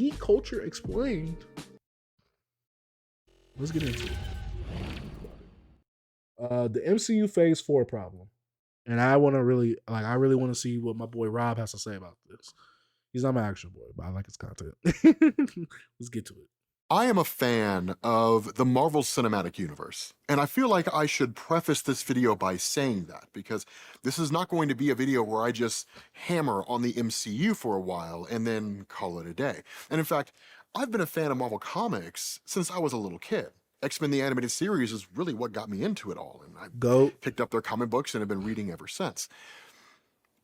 Geek Culture Explained. Let's get into it. The MCU Phase 4 problem. And I really want to see what my boy Rob has to say about this. He's not my actual boy, but I like his content. Let's get to it. I am a fan of the Marvel Cinematic Universe, and I feel like I should preface this video by saying that, because this is not going to be a video where I just hammer on the MCU for a while and then call it a day. And in fact, I've been a fan of Marvel Comics since I was a little kid. X-Men the Animated Series is really what got me into it all, and I picked up their comic books and have been reading ever since.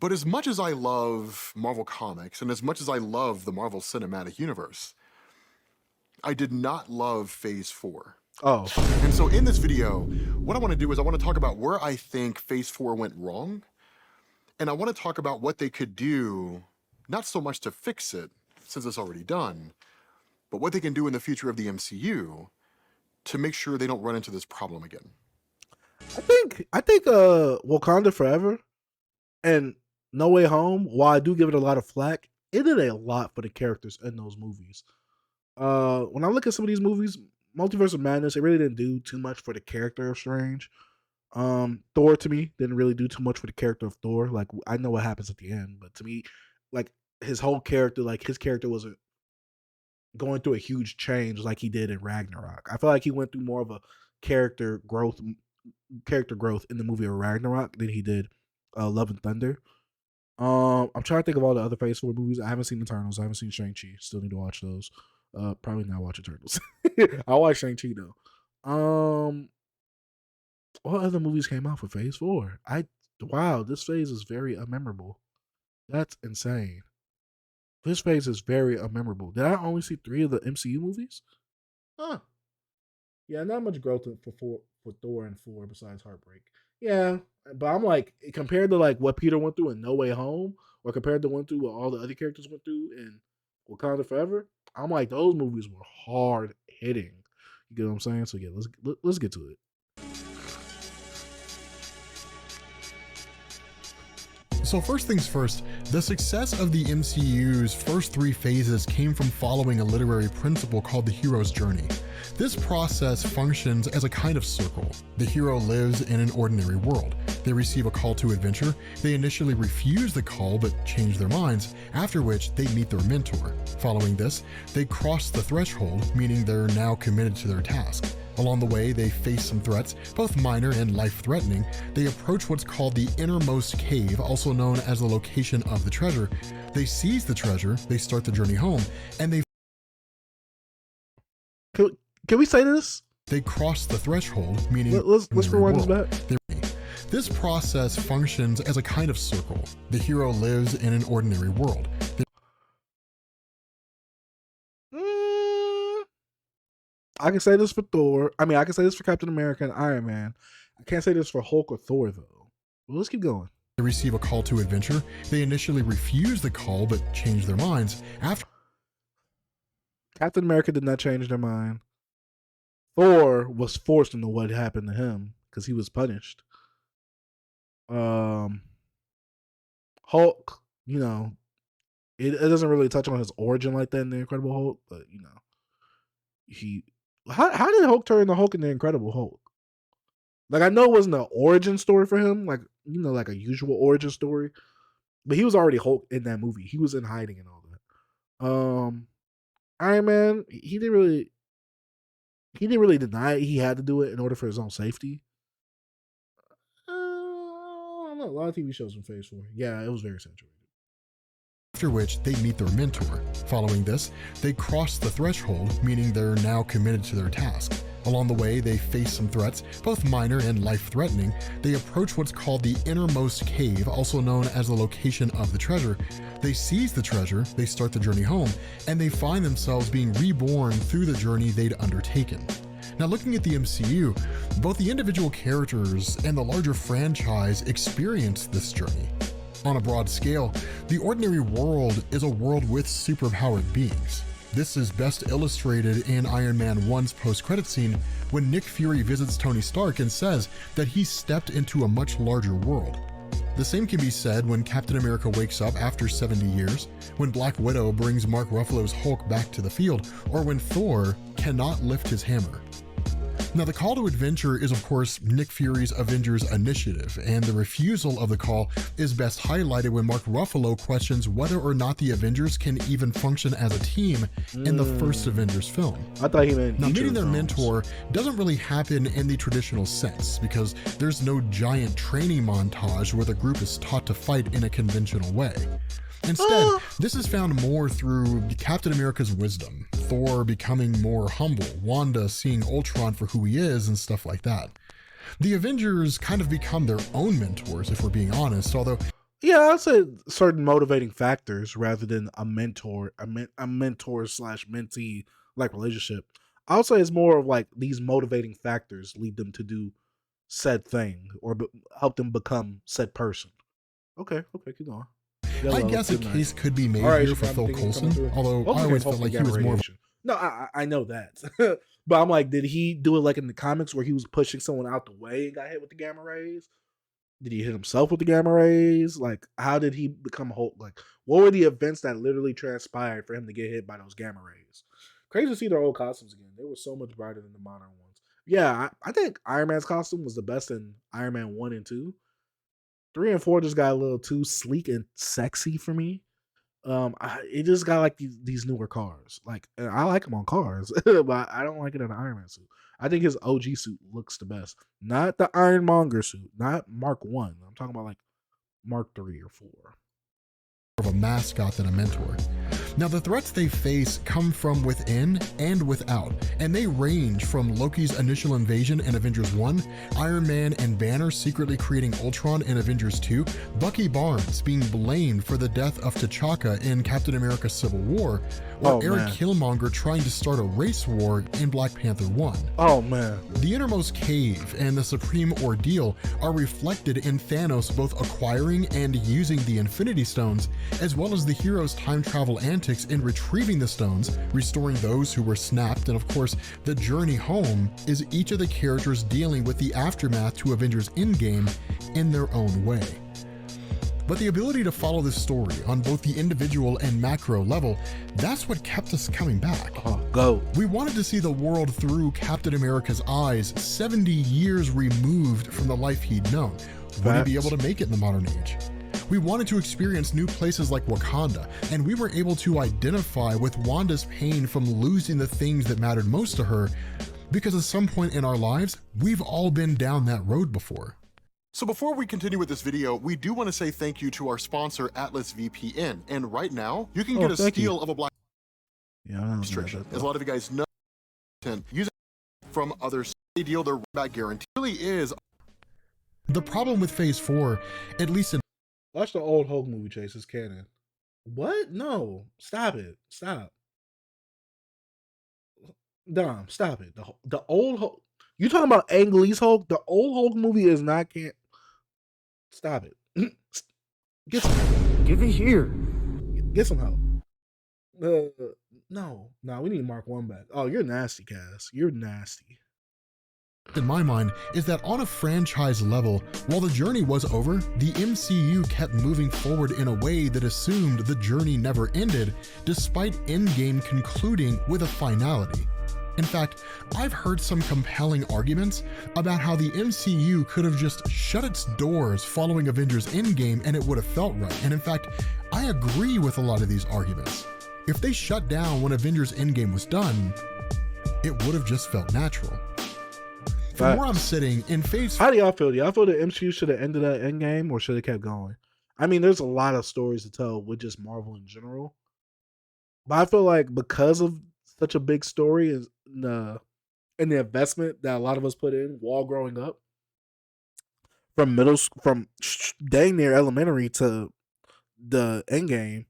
But as much as I love Marvel Comics, and as much as I love the Marvel Cinematic Universe, I did not love Phase 4. Oh. And so in this video, what I want to do is I want to talk about where I think Phase 4 went wrong, and I want to talk about what they could do, not so much to fix it, since it's already done, but what they can do in the future of the MCU to make sure they don't run into this problem again. I think Wakanda Forever and No Way Home, while I do give it a lot of flack, it did a lot for the characters in those movies. When I look at some of these movies, Multiverse of Madness, it really didn't do too much for the character of Strange. Thor, to me, didn't really do too much for the character of Thor. Like, I know what happens at the end, but to me, like, his whole character, like, his character wasn't going through a huge change like he did in Ragnarok. I feel like he went through more of a character growth in the movie of Ragnarok than he did Love and Thunder. I'm trying to think of all the other Phase 4 movies. I haven't seen Eternals. I haven't seen Shang-Chi. Still need to watch those. Probably not watch Eternals. I'll watch Shang-Chi though. What other movies came out for Phase 4? Wow, this phase is very unmemorable. That's insane. This phase is very unmemorable. Did I only see 3 of the MCU movies? Huh. Yeah, not much growth for Thor and 4 besides Heartbreak. Yeah, but I'm like, compared to like what Peter went through in No Way Home, or compared to what all the other characters went through in Wakanda Forever, I'm like, those movies were hard hitting. You get what I'm saying? So yeah, let's get to it. So first things first, the success of the MCU's first 3 phases came from following a literary principle called the hero's journey. This process functions as a kind of circle. The hero lives in an ordinary world. They receive a call to adventure. They initially refuse the call but change their minds, after which they meet their mentor. Following this, they cross the threshold, meaning they're now committed to their task. Along the way, they face some threats, both minor and life-threatening. They approach what's called the innermost cave, also known as the location of the treasure. They seize the treasure, they start the journey home, and they... Can we say this? They cross the threshold, meaning... Let's rewind this back. This process functions as a kind of circle. The hero lives in an ordinary world. I can say this for Thor. I mean, I can say this for Captain America and Iron Man. I can't say this for Hulk or Thor, though. Well, let's keep going. They receive a call to adventure. They initially refuse the call, but change their minds after... Captain America did not change their mind. Thor was forced into what happened to him because he was punished. Hulk, you know, it doesn't really touch on his origin like that in The Incredible Hulk, but, you know, How did Hulk turn into Hulk in The Incredible Hulk? Like, I know it wasn't an origin story for him, like, you know, like a usual origin story, but he was already Hulk in that movie. He was in hiding and all that. Iron Man, he didn't really deny he had to do it in order for his own safety. I don't know. A lot of TV shows in Phase 4. Yeah, it was very saturated. After which they meet their mentor. Following this, they cross the threshold, meaning they're now committed to their task. Along the way, they face some threats, both minor and life-threatening. They approach what's called the innermost cave, also known as the location of the treasure. They seize the treasure, they start the journey home, and they find themselves being reborn through the journey they'd undertaken. Now, looking at the MCU, both the individual characters and the larger franchise experienced this journey. On a broad scale, the ordinary world is a world with superpowered beings. This is best illustrated in Iron Man 1's post-credit scene when Nick Fury visits Tony Stark and says that he stepped into a much larger world. The same can be said when Captain America wakes up after 70 years, when Black Widow brings Mark Ruffalo's Hulk back to the field, or when Thor cannot lift his hammer. Now, the call to adventure is, of course, Nick Fury's Avengers Initiative, and the refusal of the call is best highlighted when Mark Ruffalo questions whether or not the Avengers can even function as a team in the first Avengers film. I thought he meant now, meeting their films. mentor doesn't really happen in the traditional sense, because there's no giant training montage where the group is taught to fight in a conventional way. Instead, this is found more through Captain America's wisdom, Thor becoming more humble, Wanda seeing Ultron for who he is, and stuff like that. The Avengers kind of become their own mentors, if we're being honest, although... Yeah, I'd say certain motivating factors rather than a mentor slash mentee like relationship. I'll say it's more of like these motivating factors lead them to do said thing or help them become said person. Okay, keep going. I guess a case could be made Right, here for Phil Coulson, although Hopefully I always can't felt like he gamma was more of radiation. No, I know that. But I'm like, did he do it like in the comics where he was pushing someone out the way and got hit with the gamma rays? Did he hit himself with the gamma rays? Like, how did he become Hulk? Like, what were the events that literally transpired for him to get hit by those gamma rays? Crazy to see their old costumes again. They were so much brighter than the modern ones. Yeah, I think Iron Man's costume was the best in Iron Man 1 and 2. 3 and 4 just got a little too sleek and sexy for me. It just got like these newer cars. Like, I like them on cars, but I don't like it in an Iron Man suit. I think his OG suit looks the best. Not the Ironmonger suit, not Mark 1. I'm talking about like Mark 3 or 4. of a mascot than a mentor. Now, the threats they face come from within and without, and they range from Loki's initial invasion in Avengers 1, Iron Man and Banner secretly creating Ultron in Avengers 2, Bucky Barnes being blamed for the death of T'Chaka in Captain America Civil War, or Eric Killmonger trying to start a race war in Black Panther 1. Oh man. The Innermost Cave and the Supreme Ordeal are reflected in Thanos both acquiring and using the Infinity Stones, as well as the hero's time travel antics in retrieving the stones, restoring those who were snapped, and of course, the journey home is each of the characters dealing with the aftermath to Avengers Endgame in their own way. But the ability to follow this story on both the individual and macro level, that's what kept us coming back. We wanted to see the world through Captain America's eyes, 70 years removed from the life he'd known. Would he be able to make it in the modern age? We wanted to experience new places like Wakanda, and we were able to identify with Wanda's pain from losing the things that mattered most to her, because at some point in our lives, we've all been down that road before. So before we continue with this video, we do want to say thank you to our sponsor, Atlas VPN. And right now, you can get a steal of a black restriction. As a lot of you guys know, using from others, they deal their back guarantee really is. The problem with Phase 4, at least in Watch the old Hulk movie, Chase. It's canon. What? No. Stop it. Stop. Dom, stop it. The old Hulk. You talking about Ang Lee's Hulk? The old Hulk movie is not canon. Stop it. Get some. Give it here. Get some help. No, we need Mark 1 back. Oh, you're nasty, Cass. You're nasty. In my mind, is that on a franchise level, while the journey was over, the MCU kept moving forward in a way that assumed the journey never ended, despite Endgame concluding with a finality. In fact, I've heard some compelling arguments about how the MCU could have just shut its doors following Avengers Endgame and it would have felt right. And in fact, I agree with a lot of these arguments. If they shut down when Avengers Endgame was done, it would have just felt natural. From where I'm sitting in phase. How do y'all feel? Do y'all feel the MCU should have ended at Endgame or should have kept going? I mean, there's a lot of stories to tell with just Marvel in general. But I feel like because of such a big story and the investment that a lot of us put in while growing up, from dang near elementary to the Endgame,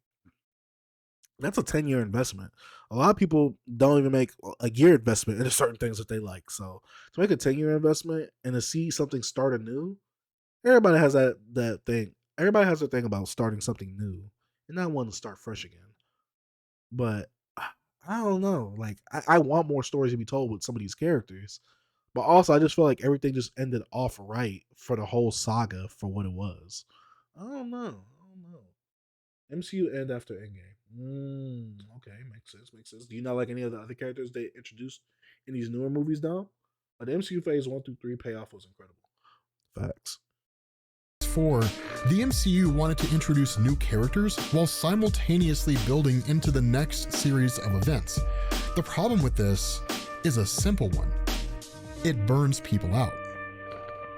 that's a 10-year investment. A lot of people don't even make a year investment into certain things that they like. So to make a 10-year investment and to see something start anew, everybody has that thing. Everybody has their thing about starting something new and not wanting to start fresh again. But I don't know. Like I want more stories to be told with some of these characters. But also I just feel like everything just ended off right for the whole saga for what it was. I don't know. I don't know. MCU end after Endgame. Okay, makes sense. Makes sense. Do you not like any of the other characters they introduced in these newer movies, though? The MCU phase 1 through 3 payoff was incredible. Facts. 4, the MCU wanted to introduce new characters while simultaneously building into the next series of events. The problem with this is a simple one: it burns people out.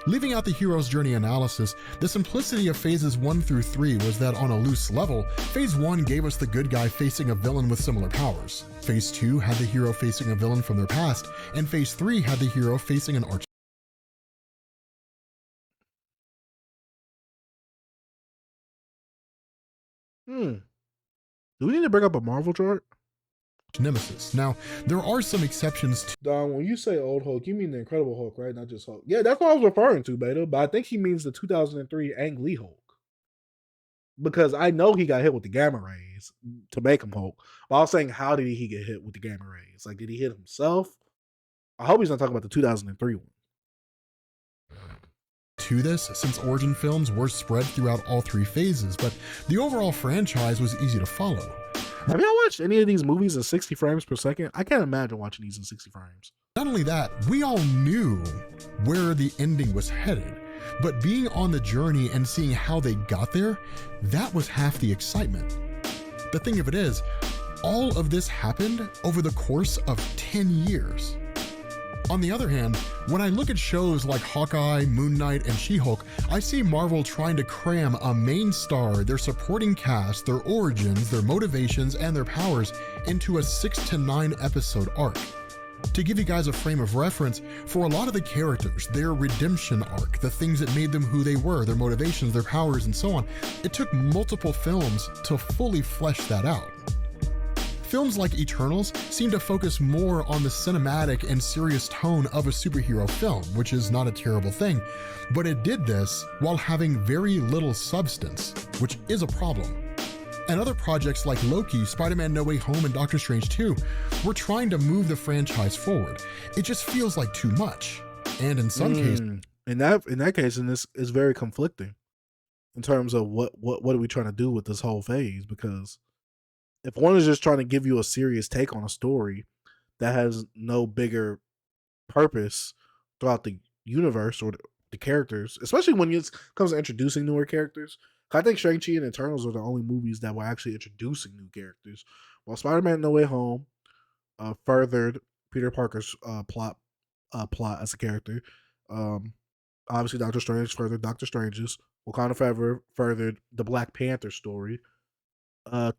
Leaving out the hero's journey analysis, the simplicity of phases 1 through 3 was that on a loose level, phase 1 gave us the good guy facing a villain with similar powers. Phase 2 had the hero facing a villain from their past, and phase 3 had the hero facing an arch Hmm. Do we need to bring up a Marvel chart? nemesis. Now, there are some exceptions to Don, when you say old Hulk, you mean the Incredible Hulk, right? Not just Hulk. Yeah, that's what I was referring to, Beta. But I think he means the 2003 Ang Lee Hulk. Because I know he got hit with the gamma rays to make him Hulk. But I was saying, how did he get hit with the gamma rays? Like, did he hit himself? I hope he's not talking about the 2003 one. this, since origin films were spread throughout all 3 phases, but the overall franchise was easy to follow. Have y'all watched any of these movies in 60 frames per second? I can't imagine watching these in 60 frames. Not only that, we all knew where the ending was headed, but being on the journey and seeing how they got there, that was half the excitement. The thing of it is, all of this happened over the course of 10 years. On the other hand, when I look at shows like Hawkeye, Moon Knight, and She-Hulk, I see Marvel trying to cram a main star, their supporting cast, their origins, their motivations, and their powers into a 6 to 9 episode arc. To give you guys a frame of reference, for a lot of the characters, their redemption arc, the things that made them who they were, their motivations, their powers, and so on, it took multiple films to fully flesh that out. Films like Eternals seem to focus more on the cinematic and serious tone of a superhero film, which is not a terrible thing, but it did this while having very little substance, which is a problem. And other projects like Loki, Spider-Man No Way Home, and Doctor Strange 2 were trying to move the franchise forward. It just feels like too much. And in some cases, in that case, and this is very conflicting in terms of what are we trying to do with this whole phase, because if one is just trying to give you a serious take on a story that has no bigger purpose throughout the universe or the characters, especially when it comes to introducing newer characters. I think Shang-Chi and Eternals are the only movies that were actually introducing new characters. While Spider-Man No Way Home furthered Peter Parker's plot as a character. Obviously, Doctor Strange furthered Doctor Strange's. Wakanda Forever furthered the Black Panther story.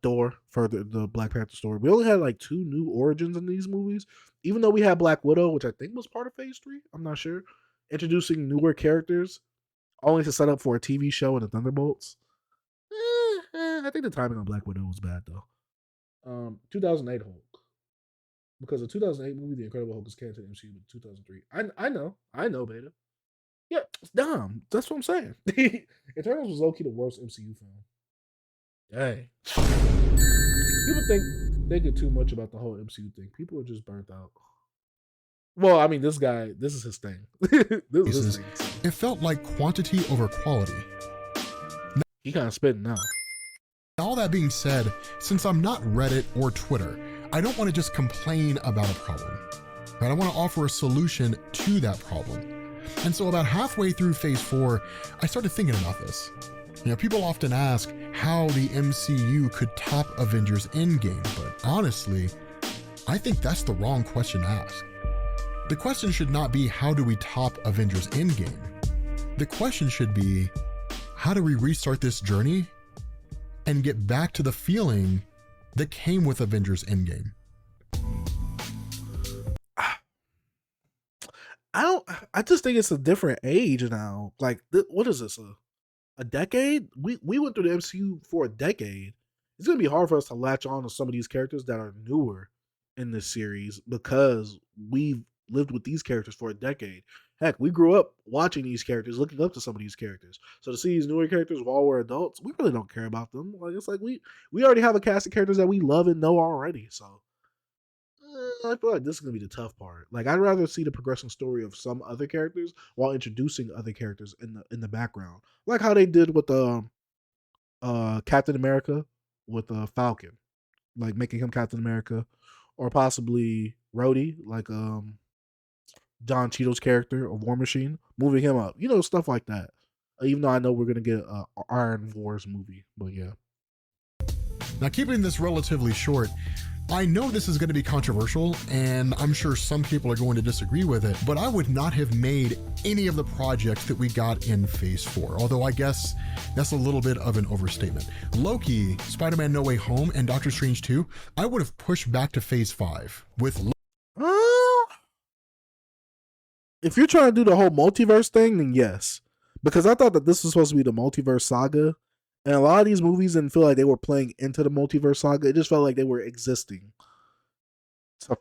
Thor furthered the Black Panther story. We only had like 2 new origins in these movies, even though we had Black Widow, which I think was part of Phase 3. I'm not sure. Introducing newer characters, only to set up for a TV show and the Thunderbolts. I think the timing on Black Widow was bad though. 2008 Hulk, because the 2008 movie, The Incredible Hulk, is canon to the MCU with 2003. I know, Beta. Yeah, it's dumb. That's what I'm saying. Eternals was low key the worst MCU film. Dang. People think they did too much about the whole MCU thing. People are just burnt out. Well, I mean, this is his thing. This is his thing. It felt like quantity over quality. He kind of spitting now. All that being said, since I'm not Reddit or Twitter, I don't want to just complain about a problem. Right? I want to offer a solution to that problem. And so about halfway through Phase 4, I started thinking about this. People often ask how the MCU could top Avengers Endgame, but honestly, I think that's the wrong question to ask. The question should not be how do we top Avengers Endgame? The question should be how do we restart this journey and get back to the feeling that came with Avengers Endgame? I just think it's a different age now. Like, what is this? A decade? We went through the MCU for a decade. It's gonna be hard for us to latch on to some of these characters that are newer in this series because we've lived with these characters for a decade. Heck, we grew up watching these characters, looking up to some of these characters. So to see these newer characters while we're adults, we really don't care about them. Like, it's like we already have a cast of characters that we love and know already. So I feel like this is gonna be the tough part. Like, I'd rather see the progression story of some other characters while introducing other characters in the background, like how they did with Captain America with a Falcon, like making him Captain America, or possibly Rhodey, like Don Cheadle's character of War Machine, moving him up, stuff like that. Even though I know we're gonna get a Iron Wars movie, but yeah. Now, keeping this relatively short, I know this is going to be controversial, and I'm sure some people are going to disagree with it, but I would not have made any of the projects that we got in Phase 4, although I guess that's a little bit of an overstatement. Loki, Spider-Man No Way Home, and Doctor Strange 2, I would have pushed back to Phase 5 with If you're trying to do the whole multiverse thing, then yes. Because I thought that this was supposed to be the multiverse saga. And a lot of these movies didn't feel like they were playing into the multiverse saga. It just felt like they were existing. So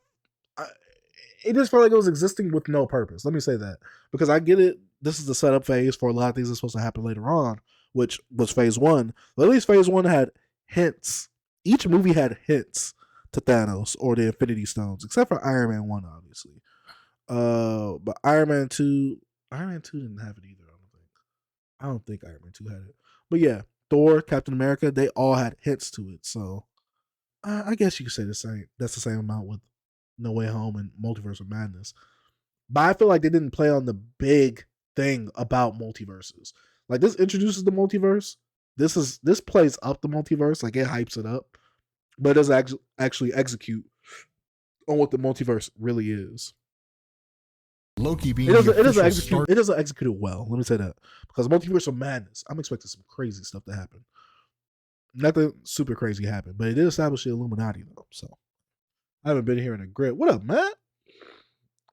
it just felt like it was existing with no purpose. Let me say that. Because I get it. This is the setup phase for a lot of things that's supposed to happen later on, which was Phase 1. But at least Phase 1 had hints. Each movie had hints to Thanos or the Infinity Stones, except for Iron Man 1, obviously. But Iron Man 2 didn't have it either. I don't think Iron Man 2 had it. But yeah, Thor, Captain America, they all had hints to it. So I guess you could say the same. That's the same amount with No Way Home and Multiverse of Madness. But I feel like they didn't play on the big thing about multiverses. Like, this introduces the multiverse. This plays up the multiverse, like it hypes it up, but it doesn't actually execute on what the multiverse really is. Loki being it doesn't execute it well. Let me say that, because Multiverse of Madness, I'm expecting some crazy stuff to happen. Nothing super crazy happened, but it did establish the Illuminati though. So I haven't been here in a grip. What up, Matt?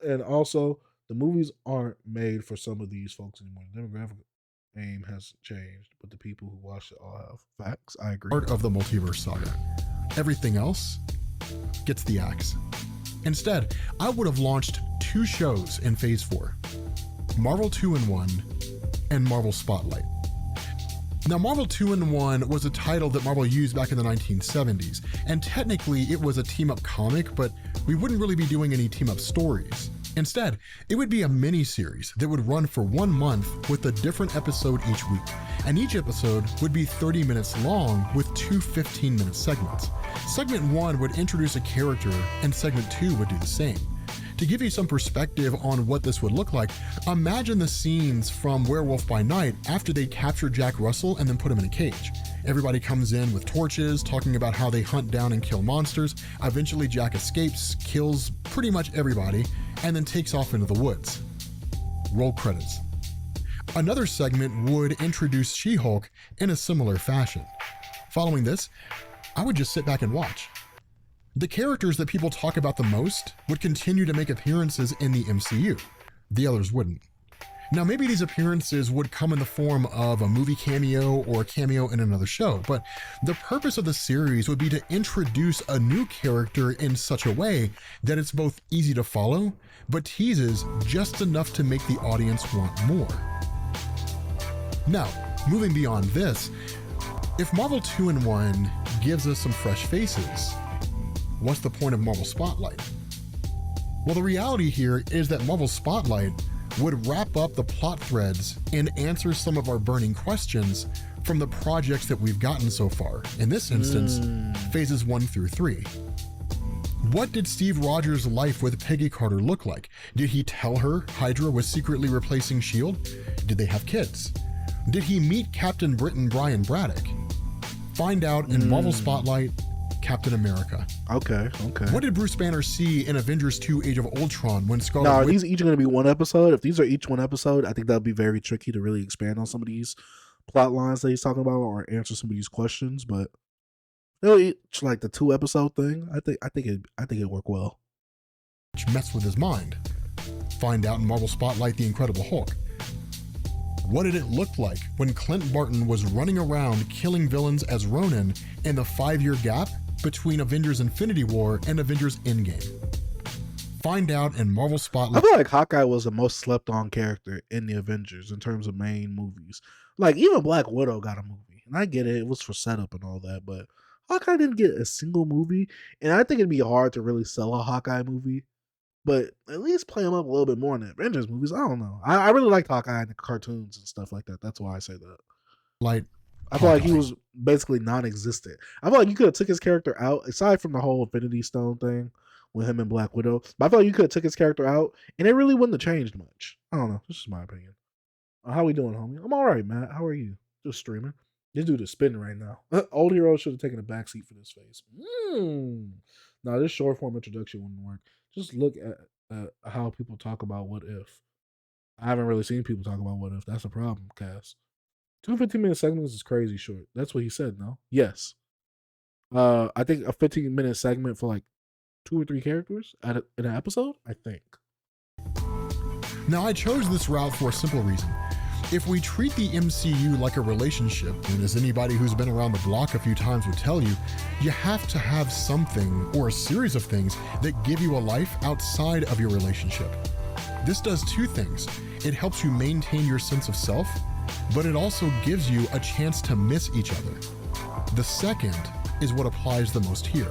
And also, the movies aren't made for some of these folks anymore. The demographic aim has changed, but the people who watch it all have facts. I agree. Part of the multiverse saga. Everything else gets the axe. Instead, I would have launched 2 shows in Phase 4, Marvel 2-in-1 and Marvel Spotlight. Now, Marvel 2-in-1 was a title that Marvel used back in the 1970s, and technically it was a team-up comic, but we wouldn't really be doing any team-up stories. Instead, it would be a mini-series that would run for 1 month with a different episode each week, and each episode would be 30 minutes long with 2 15-minute segments. Segment 1 would introduce a character, and Segment 2 would do the same. To give you some perspective on what this would look like, imagine the scenes from Werewolf by Night after they capture Jack Russell and then put him in a cage. Everybody comes in with torches, talking about how they hunt down and kill monsters. Eventually Jack escapes, kills pretty much everybody, and then takes off into the woods. Roll credits. Another segment would introduce She-Hulk in a similar fashion. Following this, I would just sit back and watch. The characters that people talk about the most would continue to make appearances in the MCU. The others wouldn't. Now, maybe these appearances would come in the form of a movie cameo or a cameo in another show, but the purpose of the series would be to introduce a new character in such a way that it's both easy to follow, but teases just enough to make the audience want more. Now, moving beyond this, if Marvel 2-in-1 gives us some fresh faces, what's the point of Marvel Spotlight? Well, the reality here is that Marvel Spotlight would wrap up the plot threads and answer some of our burning questions from the projects that we've gotten so far. In this instance, phases 1 through 3. What did Steve Rogers' life with Peggy Carter look like? Did he tell her Hydra was secretly replacing S.H.I.E.L.D.? Did they have kids? Did he meet Captain Britain Brian Braddock? Find out in Marvel Spotlight, Captain America. Okay. What did Bruce Banner see in Avengers 2 Age of Ultron when Scarlet Now, are these each going to be one episode? If these are each one episode, I think that would be very tricky to really expand on some of these plot lines that he's talking about or answer some of these questions. But they'll each like the 2-episode thing. I think it'd work well. mess with his mind? Find out in Marvel Spotlight The Incredible Hulk. What did it look like when Clint Barton was running around killing villains as Ronin in the 5-year gap between Avengers Infinity War and Avengers Endgame? Find out in Marvel Spotlight. I feel like Hawkeye was the most slept on character in the Avengers in terms of main movies. Like, even Black Widow got a movie. And I get it, it was for setup and all that, but Hawkeye didn't get a single movie. And I think it'd be hard to really sell a Hawkeye movie, but at least play him up a little bit more in the Avengers movies. I don't know. I really liked Hawkeye in the cartoons and stuff like that. That's why I say that. Like I feel like he Hawkeye. was basically non-existent. I feel like you could have took his character out, aside from the whole Infinity Stone thing with him and Black Widow. But I feel like you could have took his character out, and it really wouldn't have changed much. I don't know. This is my opinion. How we doing, homie? I'm all right, Matt. How are you? Just streaming. This dude is spinning right now. Old hero should have taken a backseat for this face. Now this short form introduction wouldn't work. Just look at how people talk about what if. I haven't really seen people talk about what if. That's a problem, Cass. 2 15-minute segments is crazy short. That's what he said, no? Yes. I think a 15-minute segment for like 2 or 3 characters in an episode, I think. Now, I chose this route for a simple reason. If we treat the MCU like a relationship, and as anybody who's been around the block a few times would tell you, you have to have something or a series of things that give you a life outside of your relationship. This does 2 things. It helps you maintain your sense of self, but it also gives you a chance to miss each other. The second is what applies the most here.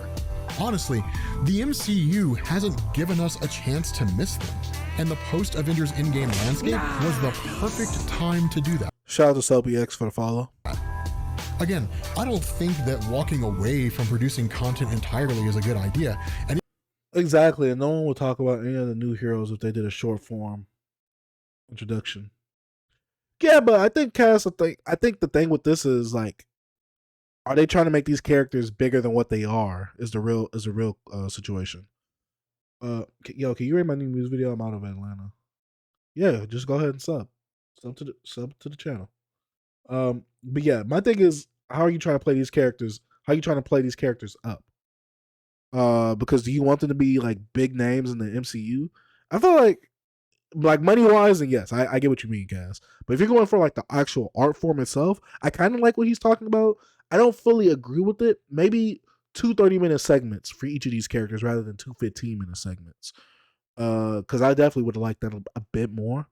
Honestly, the MCU hasn't given us a chance to miss them, and the post-Avengers Endgame landscape was the perfect time to do that. Shout out to SelbyX for the follow. Again, I don't think that walking away from producing content entirely is a good idea, and Exactly, and no one would talk about any of the new heroes if they did a short form introduction. Yeah, but I think Cass, I think the thing with this is like, are they trying to make these characters bigger than what they are? Is the real situation. Yo, can you rate my new music video? I'm out of Atlanta. Yeah, just go ahead and sub to the channel. But yeah, my thing is, how are you trying to play these characters? How are you trying to play these characters up? Because do you want them to be like big names in the MCU? I feel like money wise, and yes, I get what you mean, guys. But if you're going for like the actual art form itself, I kind of like what he's talking about. I don't fully agree with it. Maybe 2 30-minute segments for each of these characters rather than 2 15-minute segments. Because I definitely would have liked that a bit more,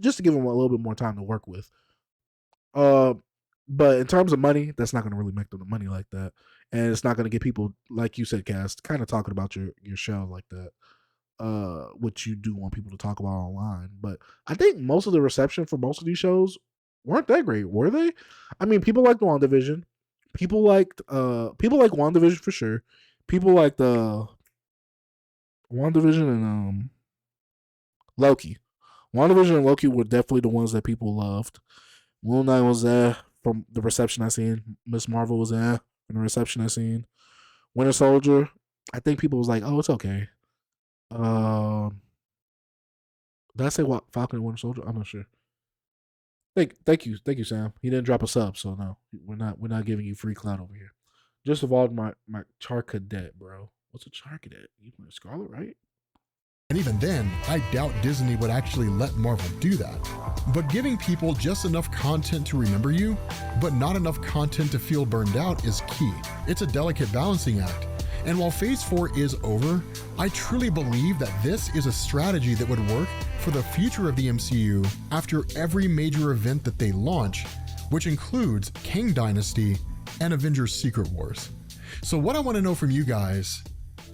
just to give them a little bit more time to work with. Uh, but in terms of money, that's not going to really make them the money like that, and it's not going to get people, like you said, Cast, kind of talking about your show like that. Which you do want people to talk about online. But I think most of the reception for most of these shows weren't that great, were they? I mean, people liked WandaVision. People like WandaVision for sure. People liked WandaVision and Loki. WandaVision and Loki were definitely the ones that people loved. Moon Knight was there from the reception I seen. Miss Marvel was there from the reception I seen. Winter Soldier, I think people was like, oh, it's okay. Did I say what Falcon and Winter Soldier? I'm not sure. Thank you, Sam. He didn't drop a sub, so no, we're not giving you free clout over here. Just evolved my Char Cadet, bro. What's a Char Cadet? You playing Scarlet, right? even then, I doubt Disney would actually let Marvel do that. But giving people just enough content to remember you, but not enough content to feel burned out is key. It's a delicate balancing act. And while Phase 4 is over, I truly believe that this is a strategy that would work for the future of the MCU after every major event that they launch, which includes Kang Dynasty and Avengers Secret Wars. So what I want to know from you guys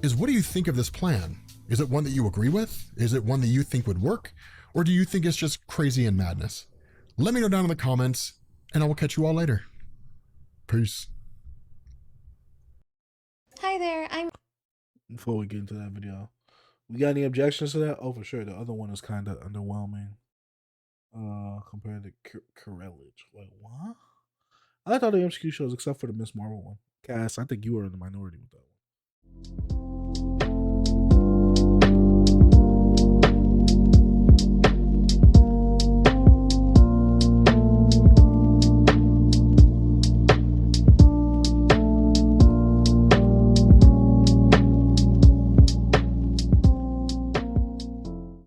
is, what do you think of this plan? Is it one that you agree with? Is it one that you think would work? Or do you think it's just crazy and madness? Let me know down in the comments, and I will catch you all later. Peace. Hi there, Before we get into that video, we got any objections to that? Oh, for sure. The other one is kind of underwhelming. Compared to Corellage. Wait, what? I liked all the MCU shows except for the Miss Marvel one. Cass, I think you were in the minority with that one.